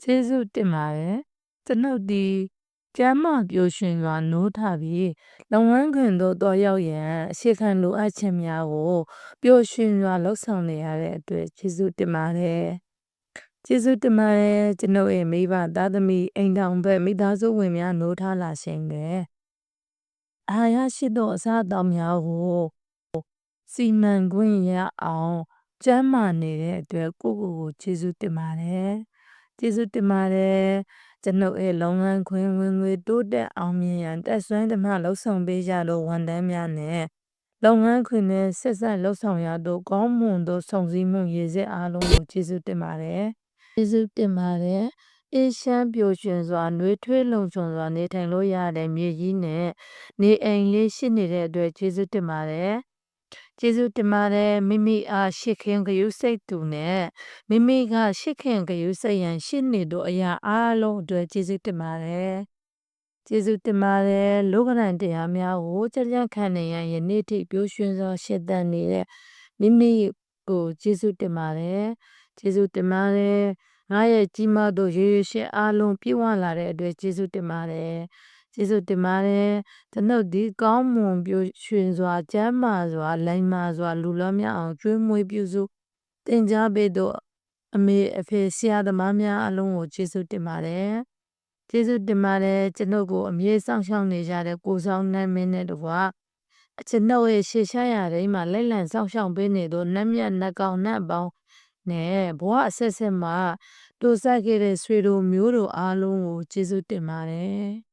ကျေးဇူးတင်ပါတယ်ကျွန်ုပ်ဒီကျမ်းမာပျော်ရွှင်စွာနိုးထပြီးလုပ်ငန်းခွင်သို့တော်ရောက်ရန်အခြေခံလိုအပ်ချက်များကိုပျော်ရွှင်စွာလှုပ်ဆောင်နေရတဲ့အတွက်ကျေးဇူးတင်ပါတယ်ကျေးဇူးတင်ပါတယ်ကျွန်ုပ်ရဲ့မိဘသားသမီးအိမ်ထောင်ဘက်မိသားစုဝင်များနိုးထလာခြင်းပဲအာရရှိသောအစားအသောက်များကိုစီမံခွင့်ရအောင်ကျမ်းမာနေတဲ့အတွက်ကိုယ့်ကိုယ်ကိုကျေးဇူးတင်ပါတယ်ကျေးဇူးတင်ပါတယ်ကျွန်ုပ်ရဲ့လုပ်ငန်းခွင်ဝင်ငွေတိုးတက်အောင်မြင်ရန်တက်ဆွမ်းသမျှလှုပ်ဆောင်ပေးကြသောဝန်ထမ်းများနဲ့လုပ်ငန်းခွင်နဲ့ဆက်ဆက်လှုပ်ဆောင်ရသောကောင်းမွန်သောဆောင်စည်းမှုရည်စက်အားလုံးကိုကျေးဇူးတင်ပါတယ်ကျေးဇူးတင်ပါတယ်အေးချမ်းပျော်ရွှင်စွာနှွေးထွေးလုံခြုံစွာနေထိုင်လို့ရတဲ့မြေကြီးနဲ့နေအိမ်လေးရှိနေတဲ့အတွက်ကျေးဇူးတင်ပါတယ်ကျေးဇူးတင်ပါတယ်မိမိအားရှစ်ခင်ဂရုစိတ်သူနဲ့မိမိကရှစ်ခင်ဂရုစိတ်ရန်ရှိနေသောအရာအားလုံးအတွက်ကျေးဇူးတင်ပါတယ်ကျေးဇူးတင်ပါတယ်လောကဓာတ်တရားများကိုကြံ့ကြံ့ခံနေရန်ယနေ့ထိပျော်ရွှင်စွာရှင်သန်နေတဲ့မိမိကိုကျေးဇူးတင်ပါတယ်ကျေးဇူးတင်ပါတယ်ငါရဲ့ကြီးမားသောရေရှည်အားလုံးပြည့်ဝလာတဲ့အတွက်ကျေးဇူးတင်ပါတယ်ကျေးဇူးတင်ပါတယ်ကျွန်ုပ်ဒီကောင်းမွန်ပျော်ရွှင်စွာကျမ်းမာစွာလိမ္မာစွာလူလောများအောင်ကျွေးမွေးပြုစုသင်ကြားပေးသောအမေအဖေဆရာသမားများအလုံးကိုကျေးဇူးတင်ပါတယ်ကျေးဇူးတင်ပါတယ်ကျွန်ုပ်ကိုအမြဲစောင့်ရှောက်နေကြတဲ့ကိုဆောင်နန်းမင်းနဲ့တကွာကျွန်ုပ်ရဲ့ရှေ့ရှားရာတိုင်းမှာလက်လံစောင့်ရှောက်ပေးနေသောနတ်မြတ်နတ်ကောင်းနတ်အပေါင်းနဲ့ဘဝအဆက်ဆက်မှာတိုးဆက်ခဲ့တဲ့ဆွေတို့မျိုးတို့အားလုံးကိုကျေးဇူးတင်ပါတယ်